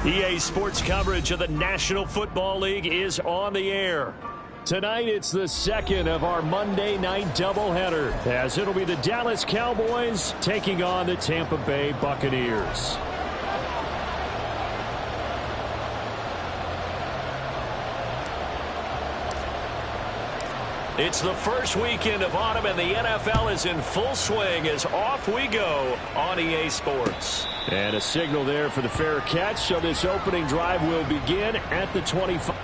EA Sports coverage of the National Football League is on the air. Tonight, it's the second of our Monday night doubleheader, as it'll be the Dallas Cowboys taking on the Tampa Bay Buccaneers. It's the first weekend of autumn, and the NFL is in full swing as off we go on EA Sports. And a signal there for the fair catch, so this opening drive will begin at the 25.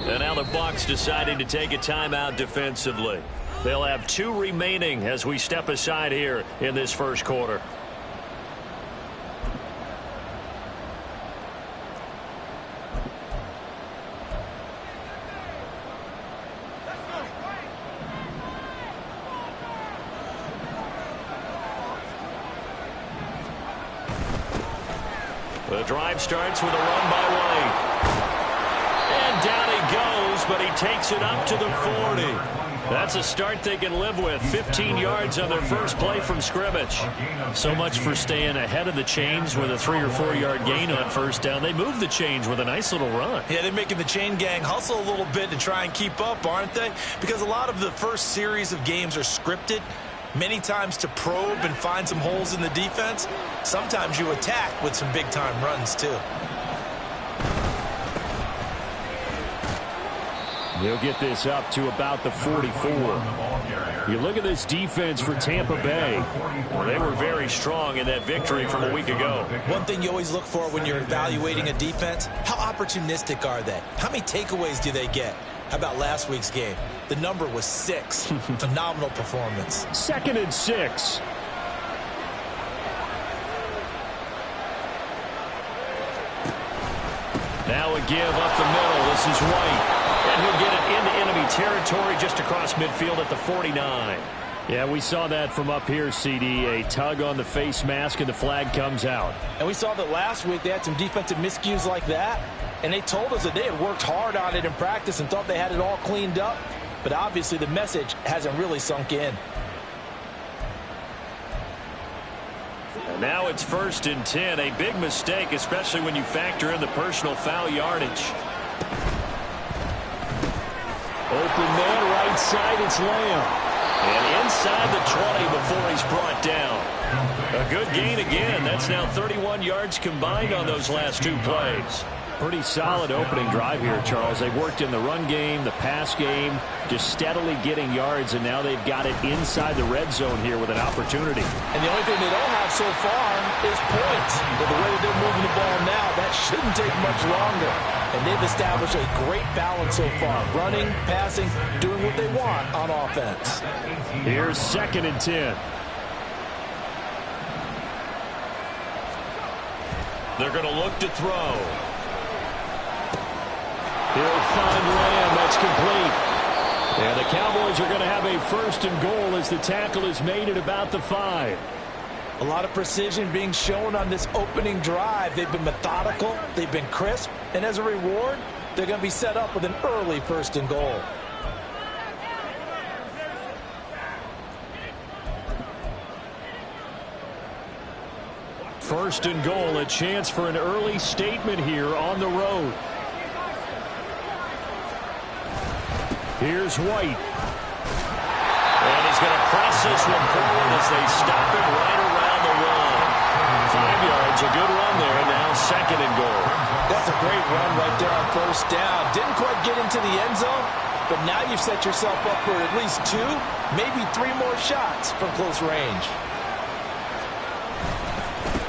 And now the Bucs deciding to take a timeout defensively. They'll have 2 remaining as we step aside here in this first quarter. The drive starts with a run by White. And down he goes, but he takes it up to the 40. That's a start they can live with. 15 yards on their first play from scrimmage. So much for staying ahead of the chains with a 3 or 4 yard gain on first down. They move the chains with a nice little run. Yeah, they're making the chain gang hustle a little bit to try and keep up, aren't they? Because a lot of the first series of games are scripted. Many times to probe and find some holes in the defense. Sometimes you attack with some big-time runs, too. They'll get this up to about the 44. You look at this defense for Tampa Bay. Well, they were very strong in that victory from a week ago. One thing you always look for when you're evaluating a defense, how opportunistic are they? How many takeaways do they get? How about last week's game? The number was 6. Phenomenal performance. 2nd and 6. Now a give up the middle. This is White. And he'll get it into enemy territory just across midfield at the 49. Yeah, we saw that from up here, CD. A tug on the face mask, and the flag comes out. And we saw that last week they had some defensive miscues like that. And they told us that they had worked hard on it in practice and thought they had it all cleaned up. But obviously the message hasn't really sunk in. And now it's 1st and 10. A big mistake, especially when you factor in the personal foul yardage. Open man, right side, it's Lamb. And inside the 20 before he's brought down. A good gain again. That's now 31 yards combined on those last 2 plays. Pretty solid opening drive here, Charles. They've worked in the run game, the pass game, just steadily getting yards, and now they've got it inside the red zone here with an opportunity. And the only thing they don't have so far is points. But the way that they're moving the ball now, that shouldn't take much longer. And they've established a great balance so far. Running, passing, doing what they want on offense. Here's 2nd and 10. They're going to look to throw. He'll find Lamb. That's complete. And the Cowboys are going to have a 1st and goal as the tackle is made at about the 5. A lot of precision being shown on this opening drive. They've been methodical. They've been crisp. And as a reward, They're going to be set up with an early 1st and goal. First and goal, a chance for an early statement here on the road. Here's White. And he's going to press this one forward as they stop it right around the wall. 5 yards, a good run there. Now 2nd and goal. That's a great run right there on 1st down. Didn't quite get into the end zone, but now you've set yourself up for at least 2, maybe 3 more shots from close range.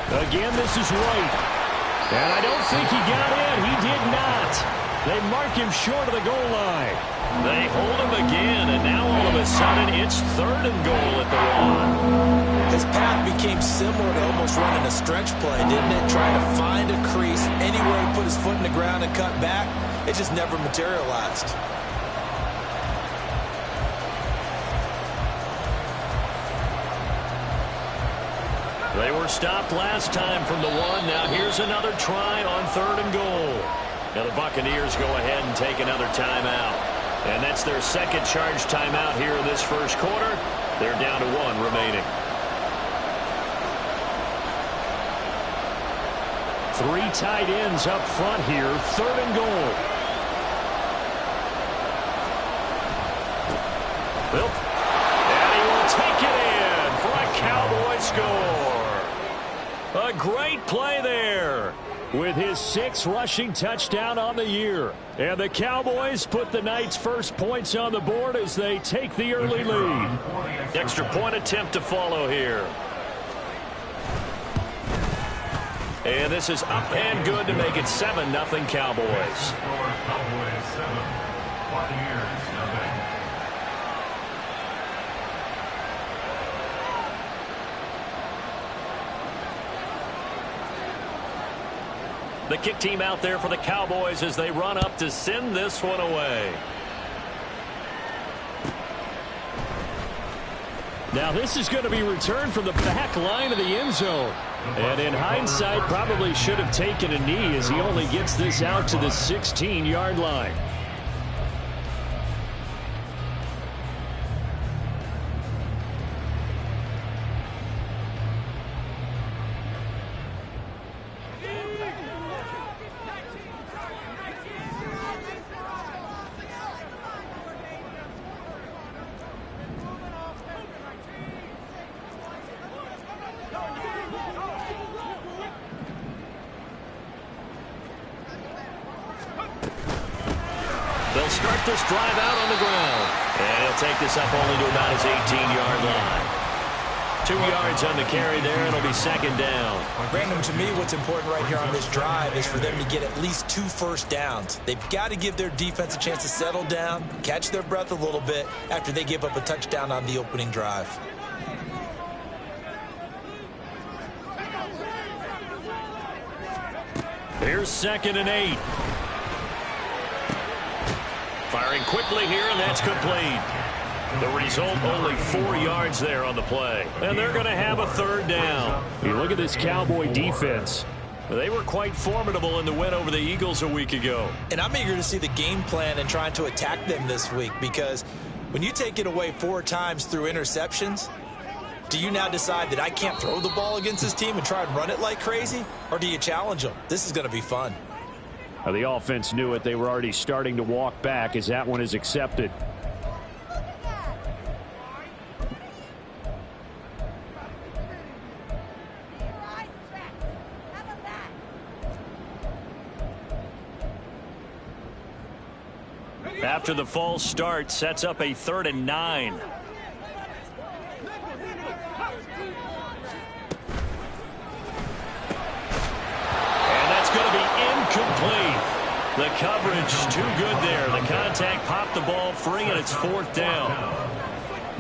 Again, this is White. And I don't think he got in. He did not. They mark him short of the goal line. They hold him again, and now all of a sudden it's 3rd and goal at the 1. His path became similar to almost running a stretch play, didn't it? Trying to find a crease, anywhere to put his foot in the ground and cut back. It just never materialized. They were stopped last time from the 1. Now here's another try on 3rd and goal. Now the Buccaneers go ahead and take another timeout. And that's their 2nd charge timeout here in this 1st quarter. They're down to 1 remaining. 3 tight ends up front here. 3rd and goal. And he will take it in for a Cowboy score. A great play there with his 6th rushing touchdown on the year. And the Cowboys put the Knights' first points on the board as they take the early lead. Extra point attempt to follow here. And this is up and good to make it 7-0 Cowboys. The kick team out there for the Cowboys as they run up to send this one away. Now this is going to be returned from the back line of the end zone. And in hindsight, probably should have taken a knee as he only gets this out to the 16-yard line. They'll start this drive out on the ground. And he'll take this up only to about his 18-yard line. 2 yards on the carry there. It'll be 2nd down. Brandon, to me, what's important right here on this drive is for them to get at least 2 first downs. They've got to give their defense a chance to settle down, catch their breath a little bit after they give up a touchdown on the opening drive. Here's 2nd and 8. Firing quickly here, and that's complete. The result, only 4 yards there on the play. And they're going to have a 3rd down. You look at this Cowboy defense. They were quite formidable in the win over the Eagles a week ago. And I'm eager to see the game plan and trying to attack them this week, because when you take it away 4 times through interceptions, do you now decide that I can't throw the ball against this team and try and run it like crazy? Or do you challenge them? This is going to be fun. The offense knew it. They were already starting to walk back as that one is accepted. After the false start, sets up a 3rd and 9. And that's going to be incomplete. The coverage too good there. The contact popped the ball free, and it's 4th down.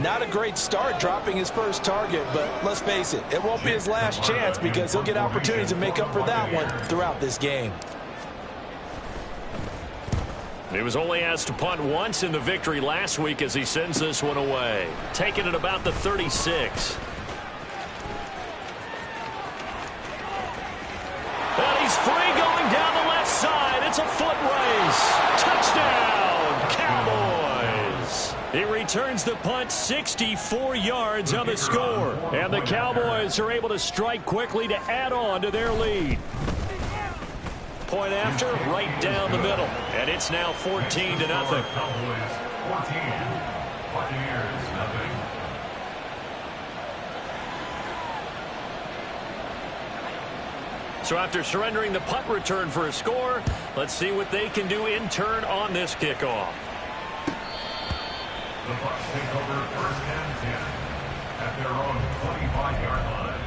Not a great start dropping his first target, but let's face it, it won't be his last chance because he'll get opportunities to make up for that one throughout this game. He was only asked to punt once in the victory last week as he sends this one away. Taking it about the 36. And he's free going down the left side. It's It's a foot race. Touchdown, Cowboys. He returns the punt 64 yards on the score. And the Cowboys are able to strike quickly to add on to their lead. Point after, right down the middle. And it's now 14-0. Cowboys 14, Buccaneers nothing. So after surrendering the punt return for a score, let's see what they can do in turn on this kickoff. The Bucs take over 1st and 10 at their own 25-yard line.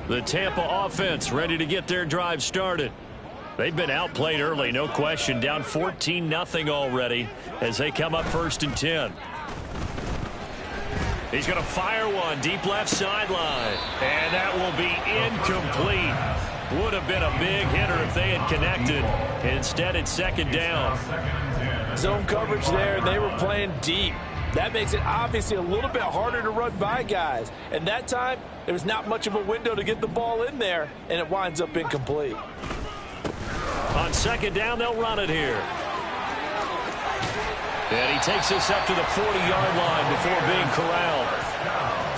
The Tampa offense ready to get their drive started. They've been outplayed early, no question. Down 14-0 already as they come up 1st and 10. He's going to fire one deep left sideline. And that will be incomplete. Would have been a big hitter if they had connected. Instead, it's 2nd down. Zone coverage there. They were playing deep. That makes it obviously a little bit harder to run by guys. And that time, there was not much of a window to get the ball in there, and it winds up incomplete. On 2nd down, they'll run it here. And he takes this up to the 40-yard line before being corralled.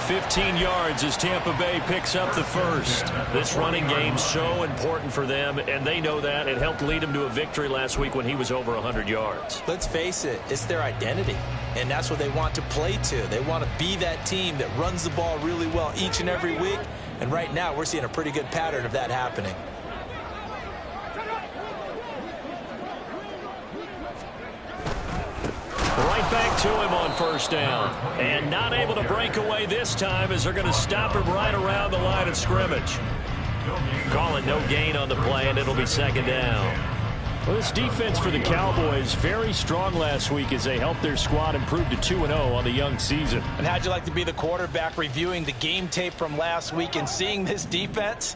15 yards as Tampa Bay picks up the first. This running game's so important for them, and they know that. It helped lead them to a victory last week when he was over 100 yards. Let's face it, it's their identity, and that's what they want to play to. They want to be that team that runs the ball really well each and every week, and right now we're seeing a pretty good pattern of that happening. Right back to him on 1st down. And not able to break away this time as they're going to stop him right around the line of scrimmage. Calling no gain on the play, and it'll be 2nd down. Well, this defense for the Cowboys very strong last week as they helped their squad improve to 2-0 on the young season. And how'd you like to be the quarterback reviewing the game tape from last week and seeing this defense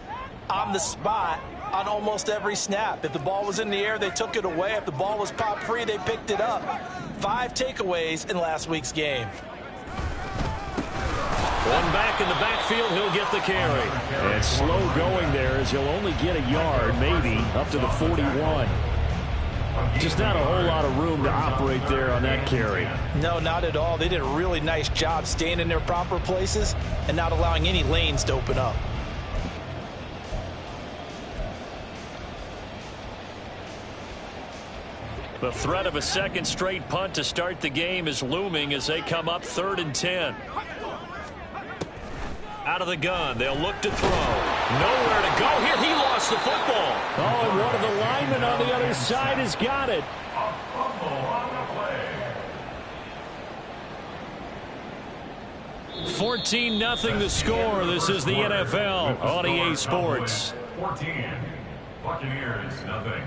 on the spot on almost every snap? If the ball was in the air, they took it away. If the ball was popped free, they picked it up. 5 takeaways in last week's game. One back in the backfield, he'll get the carry. And slow going there as he'll only get a yard, maybe, up to the 41. Just not a whole lot of room to operate there on that carry. No, not at all. They did a really nice job staying in their proper places and not allowing any lanes to open up. The threat of a 2nd straight punt to start the game is looming as they come up 3rd and 10. Out of the gun, they'll look to throw. Nowhere to go here. He lost the football. Oh, and one of the linemen on the other side has got it. 14-0 the score. This is the NFL on EA Sports. 14, Buccaneers nothing.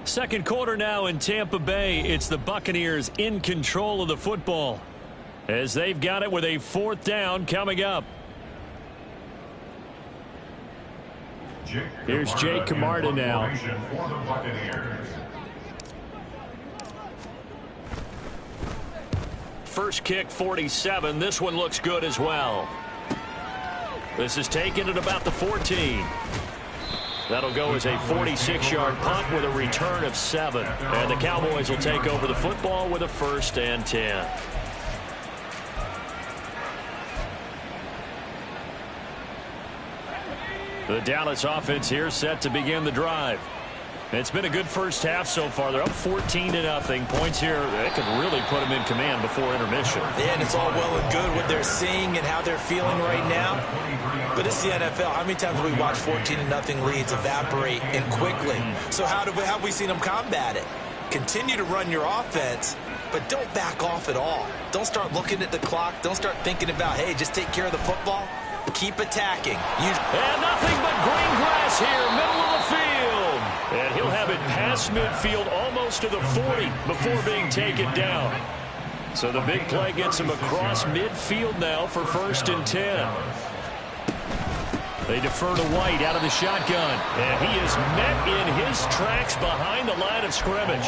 2nd quarter now in Tampa Bay. It's the Buccaneers in control of the football as they've got it with a 4th down coming up. Here's Jake Camarda now. First kick 47. This one looks good as well. This is taken at about the 14. That'll go as a 46-yard punt with a return of 7. And the Cowboys will take over the football with a 1st and 10. The Dallas offense here set to begin the drive. It's been a good first half so far. They're up 14-0. Points here, they could really put them in command before intermission. Yeah, and it's all well and good what they're seeing and how they're feeling right now. But it's the NFL. How many times have we watched 14-0 leads evaporate and quickly? So how have we seen them combat it? Continue to run your offense, but don't back off at all. Don't start looking at the clock. Don't start thinking about, hey, just take care of the football. Keep attacking. And nothing but green grass here, middle of the field. And he'll have it past midfield almost to the 40 before being taken down. So the big play gets him across midfield now for 1st and 10. They defer to White out of the shotgun. And he is met in his tracks behind the line of scrimmage.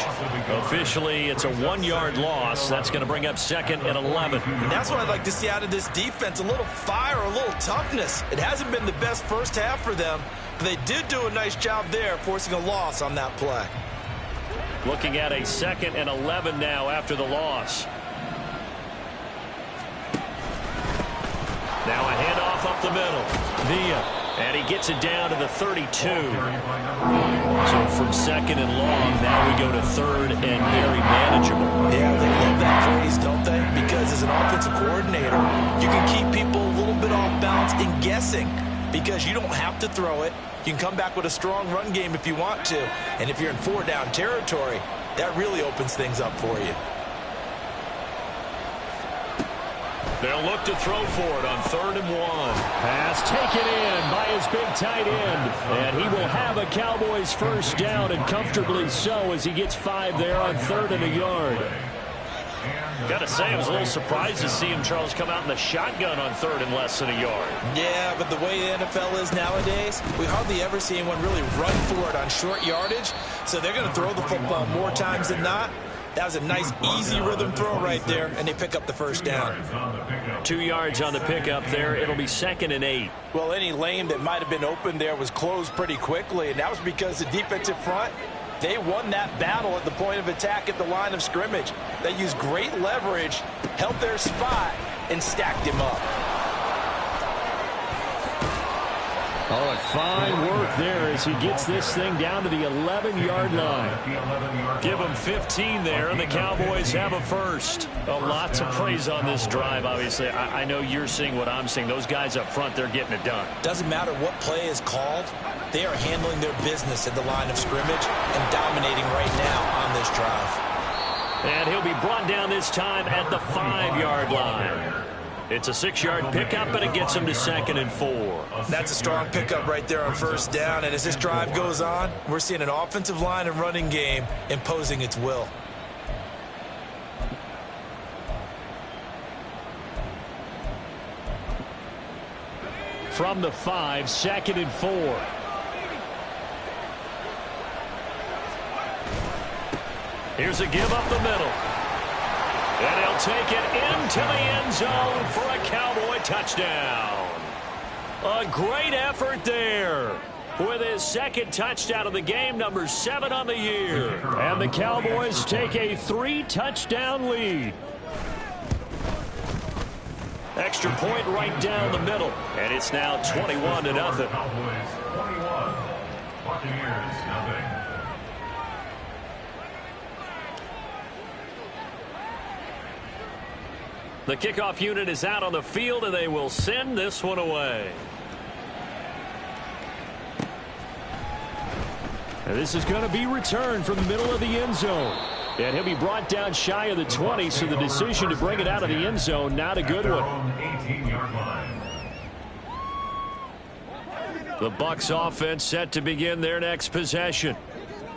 Officially, it's a 1-yard loss. That's going to bring up 2nd and 11. And that's what I'd like to see out of this defense. A little fire, a little toughness. It hasn't been the best first half for them, but they did do a nice job there, forcing a loss on that play. Looking at a 2nd and 11 now after the loss. Now a handoff up the middle. Villa. And he gets it down to the 32. So from 2nd and long, now we go to 3rd and very manageable. Yeah, they love that phrase, don't they? Because as an offensive coordinator, you can keep people a little bit off balance and guessing because you don't have to throw it. You can come back with a strong run game if you want to. And if you're in 4-down territory, that really opens things up for you. They'll look to throw for it on 3rd and 1. Pass taken in by his big tight end. And he will have a Cowboys first down, and comfortably so, as he gets 5 there on 3rd and a yard. Got to say, I was a little surprised to see him, Charles, come out in the shotgun on 3rd and less than a yard. Yeah, but the way the NFL is nowadays, we hardly ever see anyone really run for it on short yardage. So they're going to throw the football more times than not. That was a nice, easy rhythm throw right there, and they pick up the first down. 2 yards on the pickup there. It'll be 2nd and 8. Well, any lane that might have been open there was closed pretty quickly, and that was because the defensive front, they won that battle at the point of attack at the line of scrimmage. They used great leverage, held their spot, and stacked him up. Oh, and fine work there as he gets this thing down to the 11-yard line. Give him 15 there, and the Cowboys have a first. Lots of praise on this drive, obviously. I know you're seeing what I'm seeing. Those guys up front, they're getting it done. Doesn't matter what play is called. They are handling their business at the line of scrimmage and dominating right now on this drive. And he'll be brought down this time at the 5-yard line. It's a 6-yard pickup, and it gets him to 2nd and 4. That's a strong pickup right there on first down. And as this drive goes on, we're seeing an offensive line and running game imposing its will. From the 5, 2nd and 4. Here's a give up the middle. And he'll take it into the end zone for a Cowboy touchdown. A great effort there with his 2nd touchdown of the game, number 7 on the year. And the Cowboys take a 3-touchdown lead. Extra point right down the middle. And it's now 21-0. Cowboys 21, Buccaneers nothing. The kickoff unit is out on the field, and they will send this one away. And this is going to be returned from the middle of the end zone. And he'll be brought down shy of the 20, so the decision to bring it out of the end zone, not a good one. 18-yard line. The Bucs offense set to begin their next possession.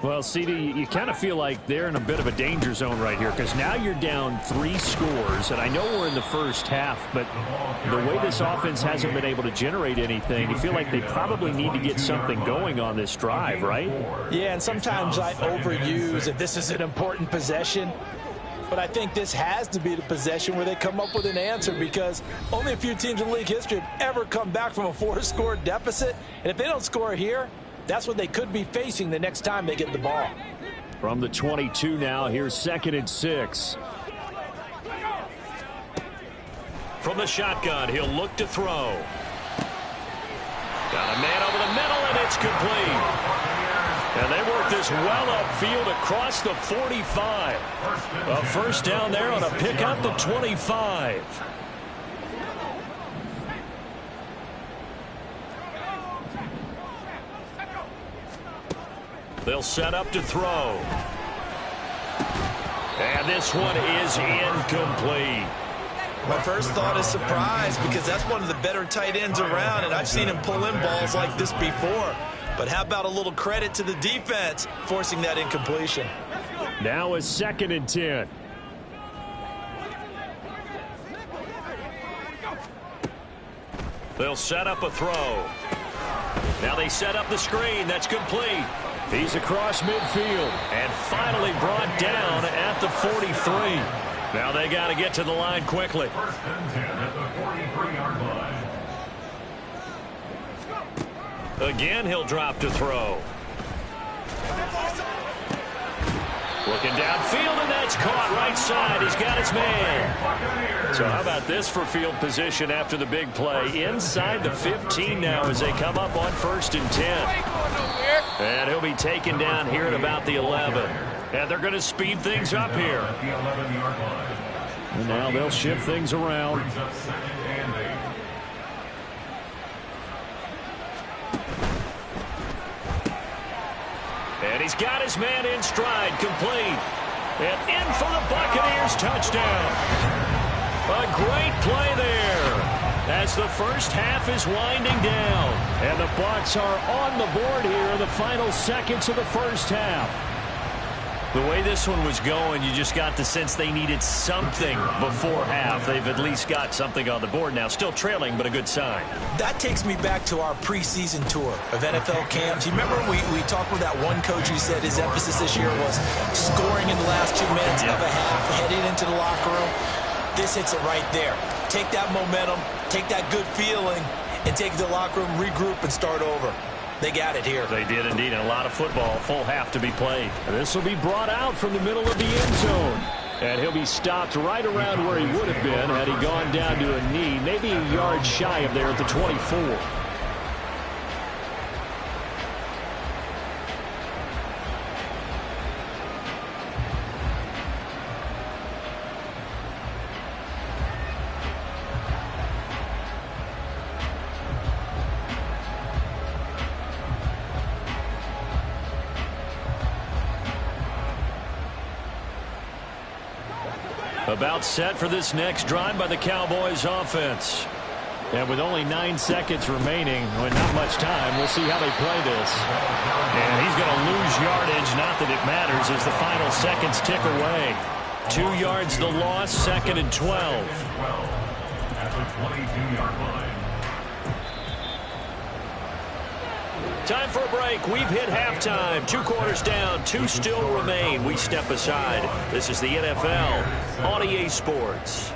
Well, CD, you kind of feel like they're in a bit of a danger zone right here because now you're down 3 scores, and I know we're in the first half, but the way this offense hasn't been able to generate anything, you feel like they probably need to get something going on this drive, right? Yeah, and sometimes I overuse if this is an important possession, but I think this has to be the possession where they come up with an answer because only a few teams in league history have ever come back from a 4-score deficit, and if they don't score here, that's what they could be facing the next time they get the ball. From the 22 now, here's 2nd and 6. From the shotgun, he'll look to throw. Got a man over the middle, and it's complete. And they work this well upfield across the 45. A first down there on a pickup to 25. They'll set up to throw. And this one is incomplete. My first thought is surprise because that's one of the better tight ends around, and I've seen him pull in balls like this before. But how about a little credit to the defense forcing that incompletion? Now is 2nd and 10. They'll set up a throw. Now they set up the screen. That's complete. He's across midfield and finally brought down at the 43. Now they got to get to the line quickly. First and 10 at the 43-yard line. Again, he'll drop to throw. Looking downfield, and that's caught right side. He's got his man. So how about this for field position after the big play? Inside the 15 now as they come up on 1st and 10. And he'll be taken down here at about the 11. And they're going to speed things up here. And now they'll shift things around. And he's got his man in stride, complete. And in for the Buccaneers touchdown. A great play there as the first half is winding down. And the Bucs are on the board here in the final seconds of the first half. The way this one was going, you just got the sense they needed something before half. They've at least got something on the board now. Still trailing, but a good sign. That takes me back to our preseason tour of NFL camps. You remember we talked with that one coach who said his emphasis this year was scoring in the last 2 minutes of a half, heading into the locker room. This hits it right there. Take that momentum, take that good feeling, and take it to the locker room, regroup, and start over. They got it here. They did indeed, and a lot of football, full half to be played. This will be brought out from the middle of the end zone. And he'll be stopped right around where he would have been had he gone down to a knee, maybe a yard shy of there at the 24. About set for this next drive by the Cowboys offense. And with only 9 seconds remaining, with not much time, we'll see how they play this. And he's going to lose yardage, not that it matters, as the final seconds tick away. 2 yards the loss, 2nd and 12. At the 22-yard line. Time for a break. We've hit halftime. 2 quarters down. 2 still remain. We step aside. This is the NFL on EA Sports.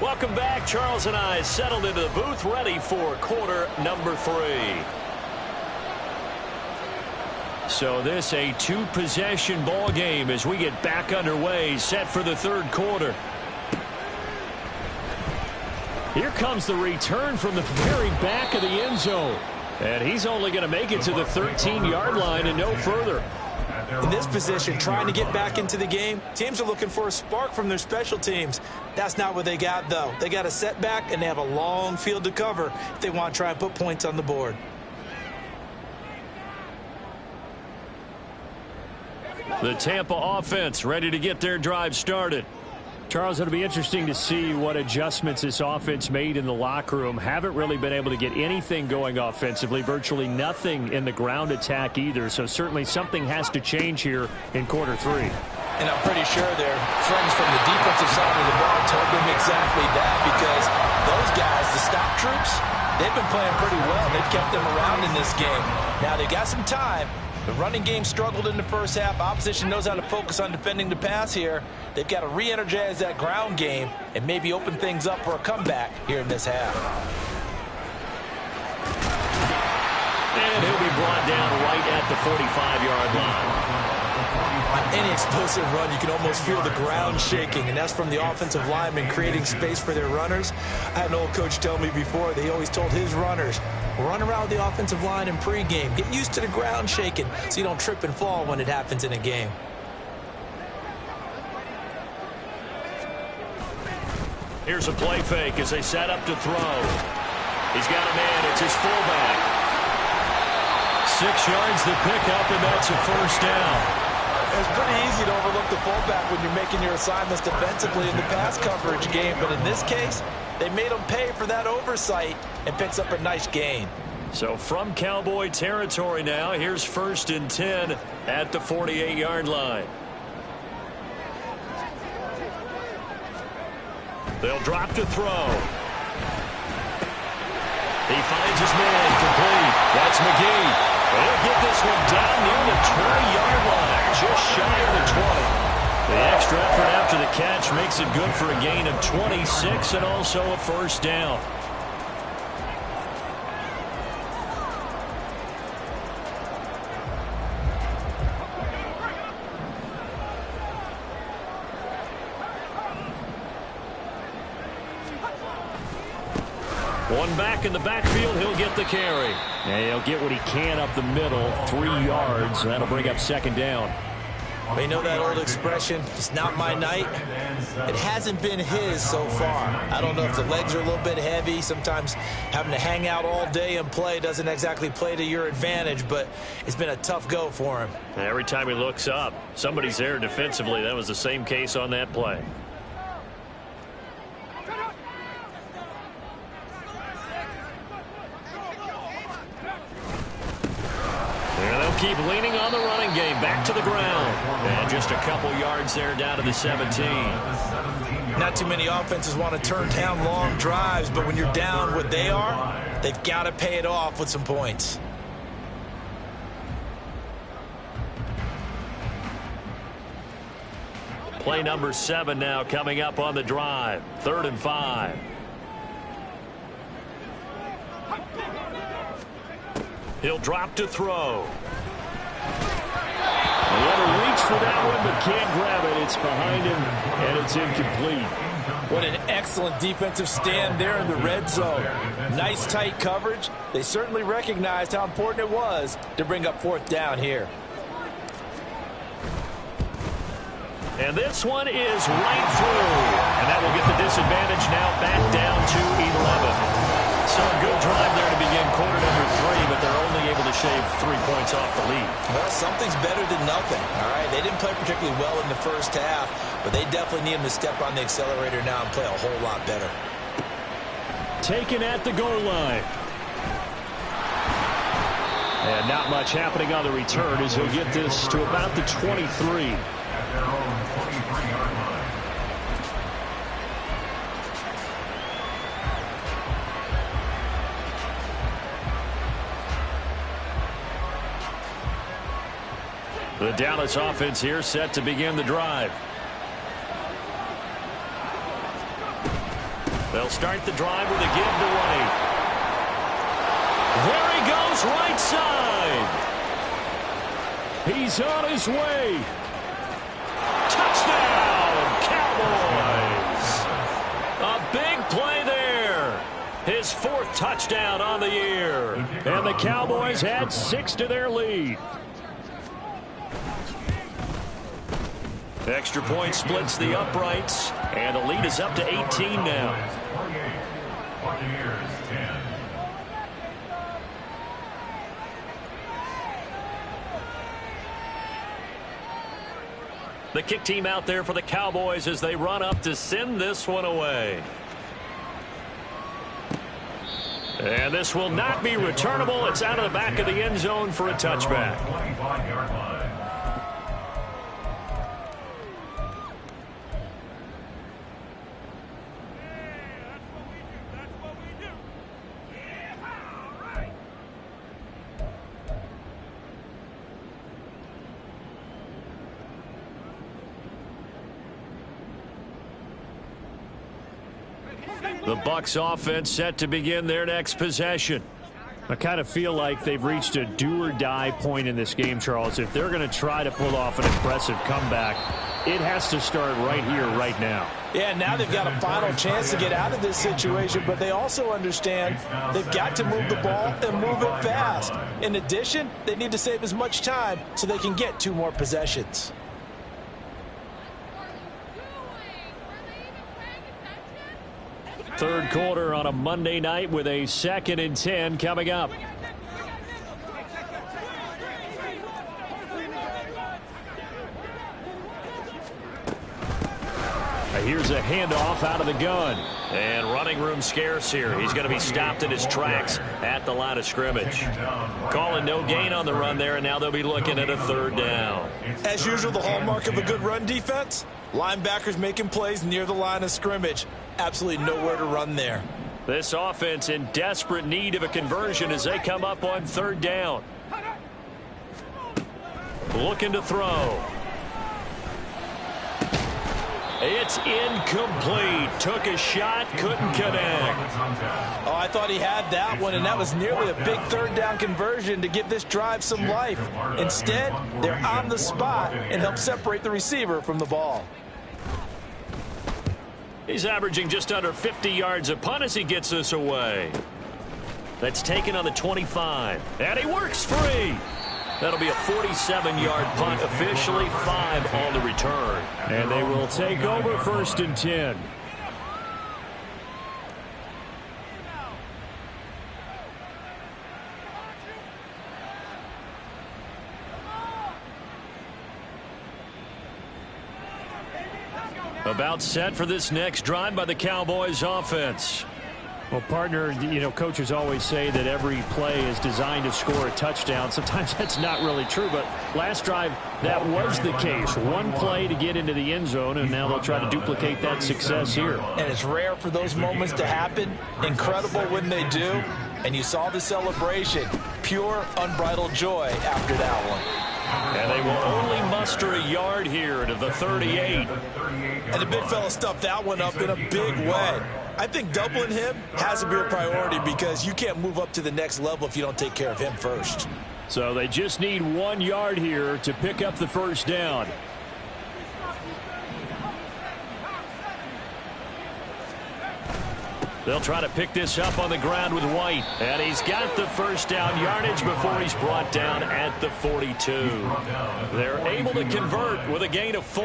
Welcome back. Charles and I settled into the booth, ready for quarter number 3. So this a 2-possession ball game as we get back underway, set for the 3rd quarter. Here comes the return from the very back of the end zone. And he's only going to make it to the 13-yard line and no further. In this position, trying to get back into the game, teams are looking for a spark from their special teams. That's not what they got, though. They got a setback, and they have a long field to cover if they want to try and put points on the board. The Tampa offense ready to get their drive started. Charles, it'll be interesting to see what adjustments this offense made in the locker room. Haven't really been able to get anything going offensively, virtually nothing in the ground attack either. So certainly something has to change here in quarter 3. And I'm pretty sure their friends from the defensive side of the ball told them exactly that, because those guys, the stop troops, they've been playing pretty well. They've kept them around in this game. Now they got some time. The running game struggled in the first half. Opposition knows how to focus on defending the pass here. They've got to re-energize that ground game and maybe open things up for a comeback here in this half. And he'll be brought down right at the 45-yard line. On any explosive run, you can almost feel the ground shaking, and that's from the offensive linemen creating space for their runners. I had an old coach tell me before, they always told his runners, run around the offensive line in pregame. Get used to the ground shaking so you don't trip and fall when it happens in a game. Here's a play fake as they set up to throw. He's got a man. It's his fullback. 6 yards the pickup, and that's a first down. It's pretty easy to overlook the fullback when you're making your assignments defensively in the pass coverage game, but in this case, they made him pay for that oversight and picks up a nice gain. So from Cowboy territory now, here's 1st and 10 at the 48-yard line. They'll drop to throw. He finds his man complete. That's McGee. He'll get this one down near the 20-yard line, just shy of the 20. The extra effort after the catch makes it good for a gain of 26 and also a 1st down. One back in the backfield, he'll get the carry. And he'll get what he can up the middle, 3 yards. That'll bring up 2nd down. They know that old expression, it's not my night. It hasn't been his so far. I don't know if the legs are a little bit heavy. Sometimes having to hang out all day and play doesn't exactly play to your advantage, but it's been a tough go for him. Every time he looks up, somebody's there defensively. That was the same case on that play. Keep leaning on the running game. Back to the ground. And just a couple yards there down to the 17. Not too many offenses want to turn down long drives, but when you're down what they are, they've got to pay it off with some points. Play number 7 now coming up on the drive. 3rd and 5. He'll drop to throw. What a reach for that one, but can't grab it. It's behind him, and it's incomplete. What an excellent defensive stand there in the red zone. Nice tight coverage. They certainly recognized how important it was to bring up 4th down here. And this one is right through. And that will get the disadvantage now back down to 11. So a good drive there to begin quarter number 3, but they're only able to shave 3 points off the lead. Well, something's better than nothing, all right? They didn't play particularly well in the first half, but they definitely need them to step on the accelerator now and play a whole lot better. Taken at the goal line. And not much happening on the return as he'll get this to about the 23. The Dallas offense here set to begin the drive. They'll start the drive with a give to White. There he goes, right side. He's on his way. Touchdown, Cowboys. A big play there. His 4th touchdown on the year. And the Cowboys add 6 to their lead. Extra point splits the uprights, and the lead is up to 18 now. Buccaneers 10. The kick team out there for the Cowboys as they run up to send this one away. And this will not be returnable. It's out of the back of the end zone for a touchback. 25-yard line. The Bucs offense set to begin their next possession. I kind of feel like they've reached a do-or-die point in this game, Charles. If they're going to try to pull off an impressive comeback, it has to start right here, right now. Yeah, now they've got a final chance to get out of this situation, but they also understand they've got to move the ball and move it fast. In addition, they need to save as much time so they can get 2 more possessions. Third quarter on a Monday night with a 2nd and 10 coming up. Here's a handoff out of the gun. And running room scarce here. He's going to be stopped in his tracks at the line of scrimmage. Calling no gain on the run there, and now they'll be looking at a third down. As usual, the hallmark of a good run defense, linebackers making plays near the line of scrimmage. Absolutely nowhere to run there. This offense in desperate need of a conversion as they come up on third down. Looking to throw. It's incomplete. Took a shot, couldn't connect. Oh, I thought he had that one, and that was nearly a big third down conversion to give this drive some life. Instead, they're on the spot and help separate the receiver from the ball. He's averaging just under 50 yards a punt as he gets this away. That's taken on the 25. And he works free. That'll be a 47-yard punt, officially 5 on the return. And they will take over 1st and 10. About set for this next drive by the Cowboys offense. Well, partner, you know, coaches always say that every play is designed to score a touchdown. Sometimes that's not really true, but last drive, that was the case. One play to get into the end zone, and now they'll try to duplicate that success here. And it's rare for those moments to happen. Incredible when they do. And you saw the celebration. Pure, unbridled joy after that one. And they will only muster a yard here to the 38. And the big fella stuffed that one up in a big way. I think doubling him has to be a priority because you can't move up to the next level if you don't take care of him first. So they just need 1 yard here to pick up the first down. They'll try to pick this up on the ground with White. And he's got the first down yardage before he's brought down at the 42. They're able to convert with a gain of 4.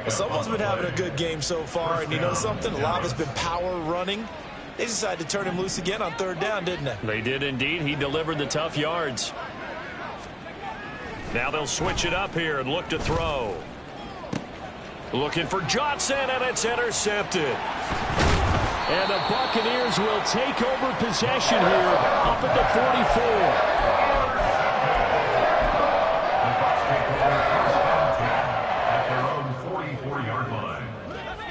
Someone's been having a good game so far, and you know something? A lot has been power running. They decided to turn him loose again on third down, didn't they? They did indeed. He delivered the tough yards. Now they'll switch it up here and look to throw. Looking for Johnson, and it's intercepted. And the Buccaneers will take over possession here up at the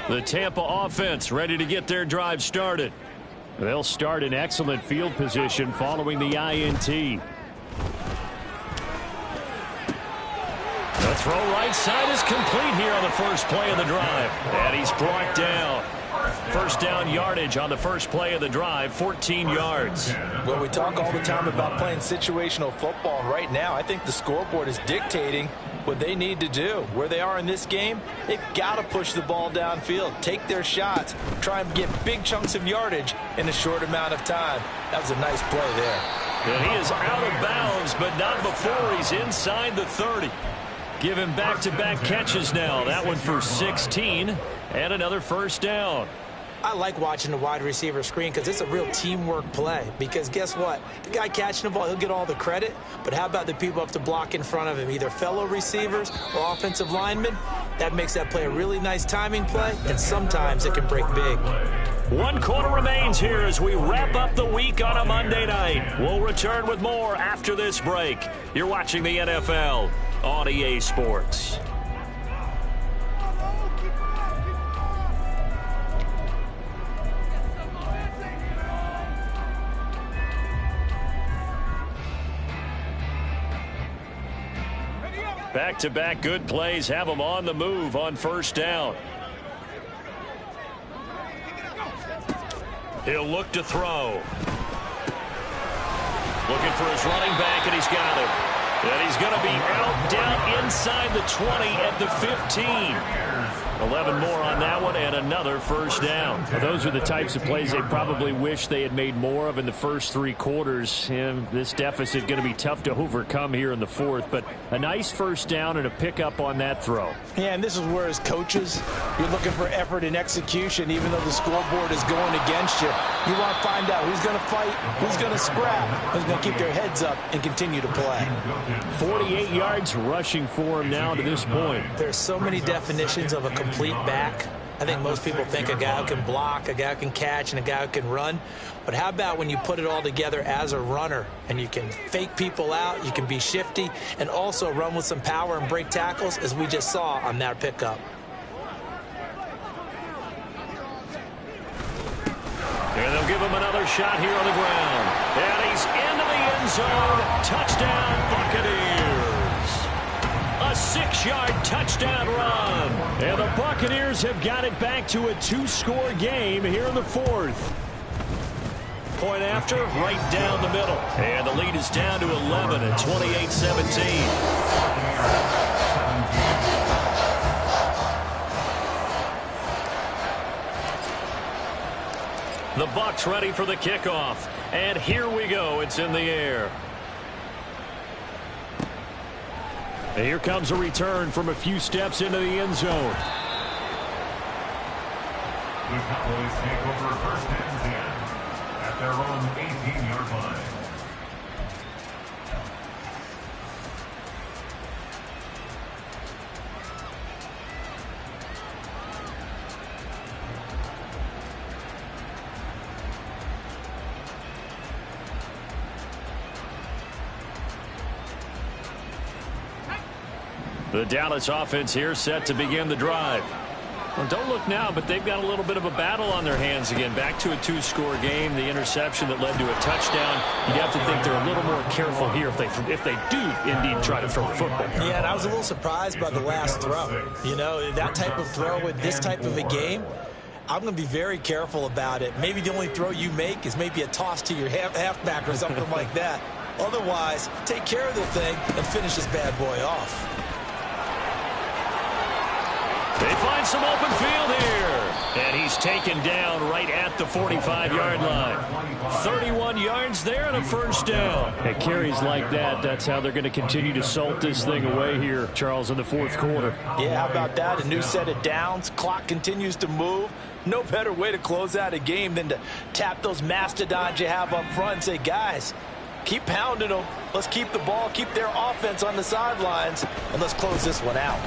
44. The Tampa offense ready to get their drive started. They'll start in excellent field position following the INT. The throw right side is complete here on the first play of the drive. And he's brought down. First down yardage on the first play of the drive, 14 yards. Well, we talk all the time about playing situational football, and right now I think the scoreboard is dictating what they need to do. Where they are in this game, they've got to push the ball downfield, take their shots, try and get big chunks of yardage in a short amount of time. That was a nice play there. And he is out of bounds, but not before he's inside the 30. Give him back-to-back catches now. That one for 16 and another first down. I like watching the wide receiver screen because it's a real teamwork play. Because guess what? The guy catching the ball, he'll get all the credit. But how about the people up to block in front of him, either fellow receivers or offensive linemen? That makes that play a really nice timing play, and sometimes it can break big. 1 quarter remains here as we wrap up the week on a Monday night. We'll return with more after this break. You're watching the NFL on EA Sports. Back-to-back good plays have them on the move on first down. He'll look to throw. Looking for his running back, and he's got him. And he's going to be out down inside the 20 at the 15. 11 more on that one and another first down. Well, those are the types of plays they probably wish they had made more of in the first 3 quarters. And this deficit going to be tough to overcome here in the 4th. But a nice first down and a pickup on that throw. Yeah, and this is where as coaches, you're looking for effort and execution even though the scoreboard is going against you. You want to find out who's going to fight, who's going to scrap, who's going to keep their heads up and continue to play. 48 yards rushing for him now to this point. There's so many definitions of a complete back. I think most people think a guy who can block, a guy who can catch, and a guy who can run. But how about when you put it all together as a runner and you can fake people out, you can be shifty, and also run with some power and break tackles, as we just saw on that pickup. And they'll give him another shot here on the ground. And he's into the end zone. Touchdown, Buccaneers. A 6-yard touchdown run. And the Buccaneers have got it back to a 2-score game here in the 4th. Point after, right down the middle. And the lead is down to 11 at 28-17. The Bucs ready for the kickoff. And here we go. It's in the air. And here comes a return from a few steps into the end zone. The Cowboys take over first and 10 at their own 18-yard line. The Dallas offense here set to begin the drive. Well, don't look now, but they've got a little bit of a battle on their hands again. Back to a 2-score game. The interception that led to a touchdown. You'd have to think they're a little more careful here if they do indeed try to throw a football. Yeah, and I was a little surprised by the last throw. You know, that type of throw with this type of a game, I'm going to be very careful about it. Maybe the only throw you make is maybe a toss to your halfback or something like that. Otherwise, take care of the thing and finish this bad boy off. They find some open field here. And he's taken down right at the 45-yard line. 31 yards there and a first down. At carries like that, that's how they're going to continue to salt this thing away here, Charles, in the 4th quarter. Yeah, how about that? A new set of downs. Clock continues to move. No better way to close out a game than to tap those mastodons you have up front and say, guys, keep pounding them. Let's keep the ball, keep their offense on the sidelines, and let's close this one out.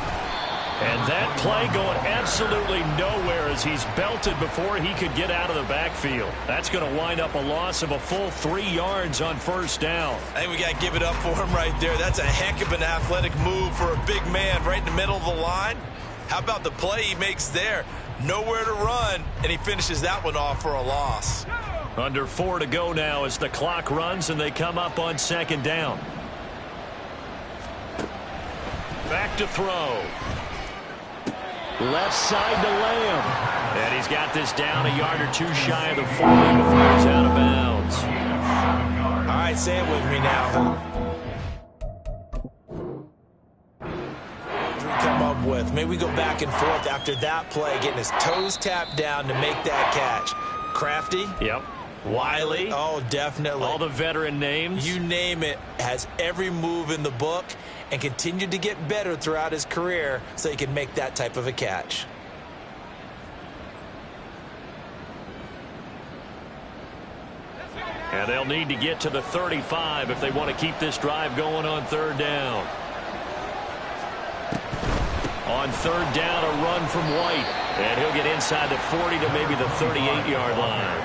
And that play going absolutely nowhere as he's belted before he could get out of the backfield. That's going to wind up a loss of a full 3 yards on first down. I think we got to give it up for him right there. That's a heck of an athletic move for a big man right in the middle of the line. How about the play he makes there? Nowhere to run, and he finishes that one off for a loss. Under 4 to go now as the clock runs and they come up on second down. Back to throw. Left side to Lamb. And he's got this down a yard or two shy of the 40 before he's out of bounds. All right, say it with me now. Come up with. Maybe we go back and forth after that play, getting his toes tapped down to make that catch. Crafty. Yep. Wiley. Oh, definitely. All the veteran names. You name it. Has every move in the book and continued to get better throughout his career so he can make that type of a catch. And they'll need to get to the 35 if they want to keep this drive going on third down. On third down, a run from White. And he'll get inside the 40 to maybe the 38-yard line.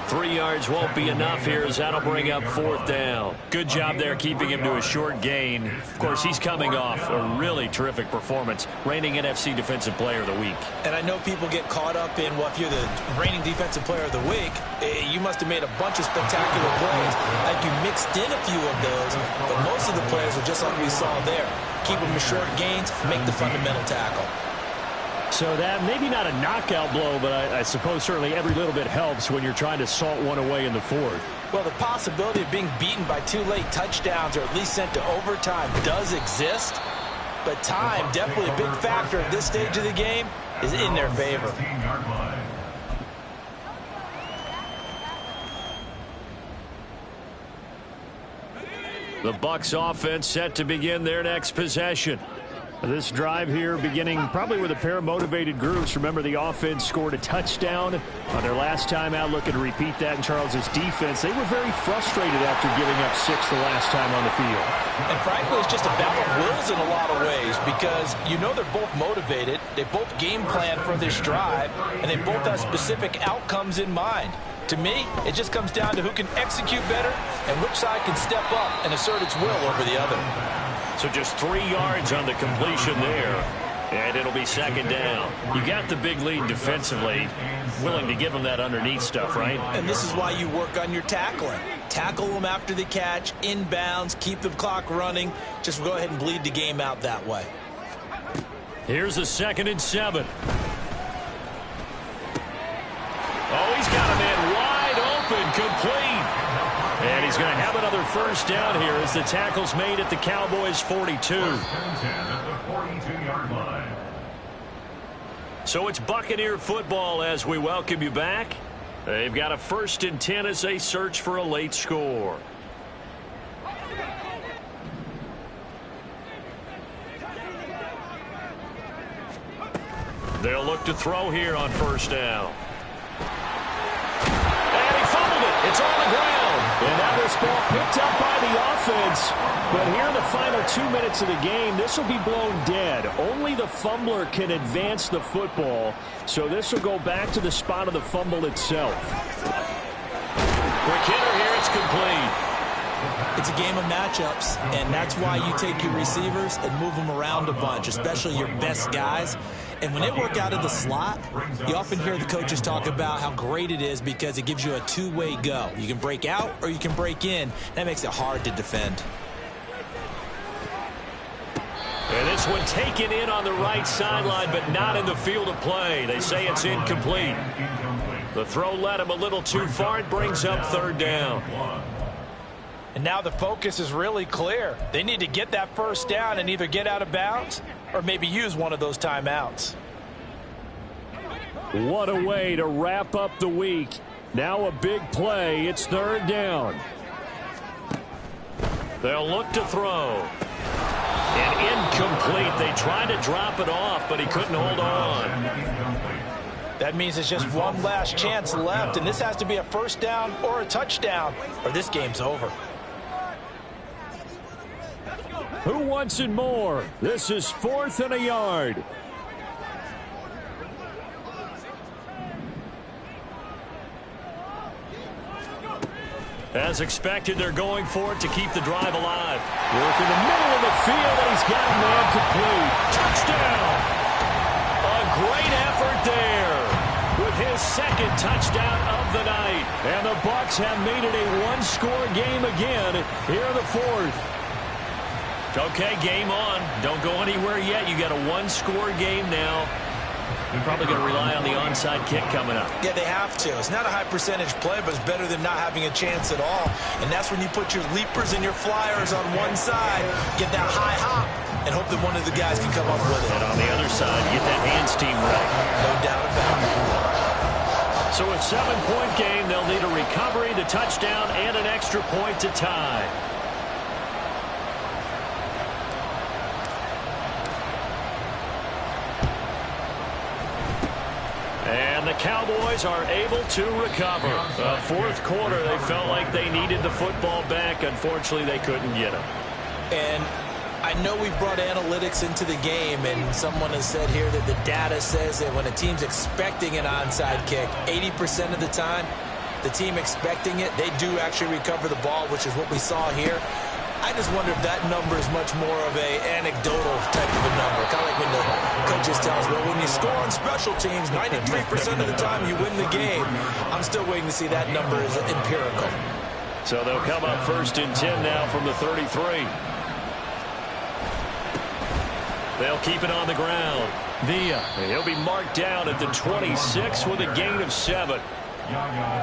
3 yards won't be enough here as that'll bring up fourth down. Good job there keeping him to a short gain. Of course, he's coming off a really terrific performance, reigning NFC Defensive Player of the Week. And I know people get caught up in, well, if you're the reigning Defensive Player of the Week, you must have made a bunch of spectacular plays. Like you mixed in a few of those, but most of the plays are just like we saw there. Keep them to short gains, make the fundamental tackle. So that maybe not a knockout blow, but I suppose certainly every little bit helps when you're trying to salt one away in the fourth. Well, the possibility of being beaten by 2 late touchdowns or at least sent to overtime does exist, but time, definitely a big factor at this stage of the game, is in their favor. The Bucs offense set to begin their next possession. This drive here beginning probably with a pair of motivated groups. Remember, the offense scored a touchdown on their last time out. Looking to repeat that in Charles's defense. They were very frustrated after giving up 6 the last time on the field. And frankly, it's just a battle of wills in a lot of ways because you know they're both motivated. They both game plan for this drive, and they both have specific outcomes in mind. To me, it just comes down to who can execute better and which side can step up and assert its will over the other. So just 3 yards on the completion there, and it'll be second down. You got the big lead defensively, willing to give them that underneath stuff, right? And this is why you work on your tackling. Tackle them after the catch, inbounds, keep the clock running. Just go ahead and bleed the game out that way. Here's a 2nd and 7. Oh, he's got a man wide open, complete. And he's going to have another first down here as the tackle's made at the Cowboys' 42. So it's Buccaneer football as we welcome you back. They've got a 1st and 10 as they search for a late score. They'll look to throw here on 1st down. And he fumbled it. It's on the ground. And now this ball picked up by the offense. But here in the final 2 minutes of the game, this will be blown dead. Only the fumbler can advance the football. So this will go back to the spot of the fumble itself. Quick hitter here. It's complete. It's a game of matchups, and that's why you take your receivers and move them around a bunch, especially your best guys. And when they work out of the slot, you often hear the coaches talk about how great it is because it gives you a two-way go. You can break out or you can break in. That makes it hard to defend. And this one taken in on the right sideline, but not in the field of play. They say it's incomplete. The throw led him a little too far. It brings up 3rd down. And now the focus is really clear. They need to get that first down and either get out of bounds or maybe use one of those timeouts. What a way to wrap up the week. Now a big play. It's 3rd down. They'll look to throw. And incomplete. They tried to drop it off, but he couldn't hold on. That means it's just one last chance left, and this has to be a first down or a touchdown, or this game's over. Who wants it more? This is 4th and a yard. As expected, they're going for it to keep the drive alive. Work in the middle of the field, and he's got a man complete. Touchdown! A great effort there with his 2nd touchdown of the night. And the Bucs have made it a one-score game again here in the 4th. Okay, game on. Don't go anywhere yet. You got a one-score game now. You're probably going to rely on the onside kick coming up. Yeah, they have to. It's not a high percentage play, but it's better than not having a chance at all. And that's when you put your leapers and your flyers on one side, get that high hop, and hope that one of the guys can come up with it. And on the other side, get that hands team right. No doubt about it. So a 7-point game, they'll need a recovery, the touchdown, and an extra point to tie. And the Cowboys are able to recover. The 4th quarter, they felt like they needed the football back. Unfortunately, they couldn't get it. And I know we brought analytics into the game, and someone has said here that the data says that when a team's expecting an onside kick, 80% of the time, the team expecting it, they do actually recover the ball, which is what we saw here. I just wonder if that number is much more of a anecdotal type of a number. Kind of like when the coaches tell us, well, when you score on special teams, 93% of the time you win the game. I'm still waiting to see that number is empirical. So they'll come up 1st and 10 now from the 33. They'll keep it on the ground. Villa, he'll be marked down at the 26 with a gain of 7.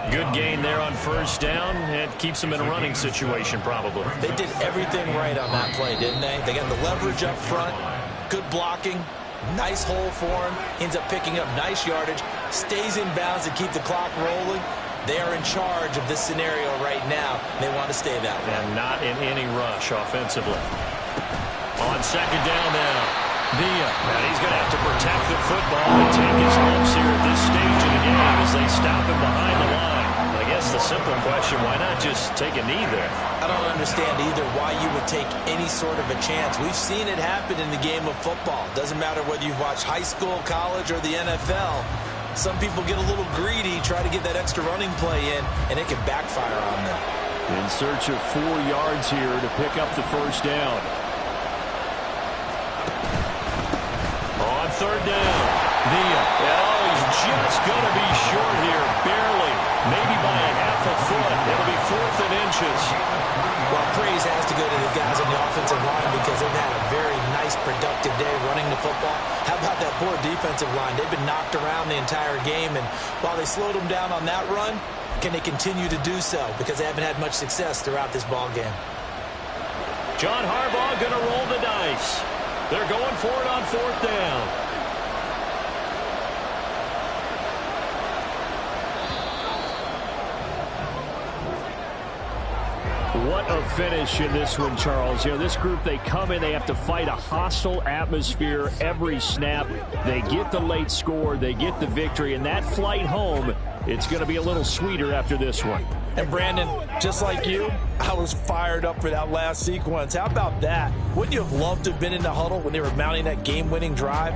Good gain there on 1st down. It keeps them in a running situation, probably. They did everything right on that play, didn't they? They got the leverage up front, good blocking, nice hole for him. Ends up picking up nice yardage, stays in bounds to keep the clock rolling. They are in charge of this scenario right now. They want to stay that way. And not in any rush offensively. On 2nd down now. Villa. And he's going to have to protect the football and take his lumps here at this stage of the game as they stop him behind the line. I guess the simple question, why not just take a knee there? I don't understand either why you would take any sort of a chance. We've seen it happen in the game of football. Doesn't matter whether you've watched high school, college, or the NFL. Some people get a little greedy, try to get that extra running play in, and it can backfire on them. In search of 4 yards here to pick up the first down. On third down, Villa. Oh, he's just going to be short here, barely. Maybe by a half a foot. It'll be 4th and inches. Well, praise has to go to the guys on the offensive line because they've had a very nice, productive day running the football. How about that poor defensive line? They've been knocked around the entire game, and while they slowed them down on that run, can they continue to do so? Because they haven't had much success throughout this ball game. John Harbaugh going to roll the dice. They're going for it on 4th down. What a finish in this one, Charles. You know, this group, they come in, they have to fight a hostile atmosphere every snap. They get the late score, they get the victory, and that flight home, it's going to be a little sweeter after this one. And Brandon, just like you, I was fired up for that last sequence. How about that? Wouldn't you have loved to have been in the huddle when they were mounting that game-winning drive?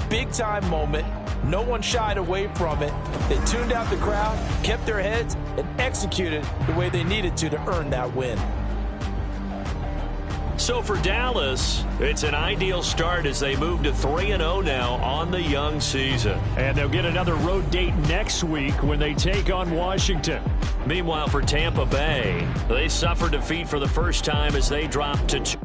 Big-time moment. No one shied away from it. They tuned out the crowd, kept their heads, and executed the way they needed to earn that win. So for Dallas, it's an ideal start as they move to 3-0 now on the young season. And they'll get another road date next week when they take on Washington. Meanwhile, for Tampa Bay, they suffered defeat for the first time as they dropped to 2.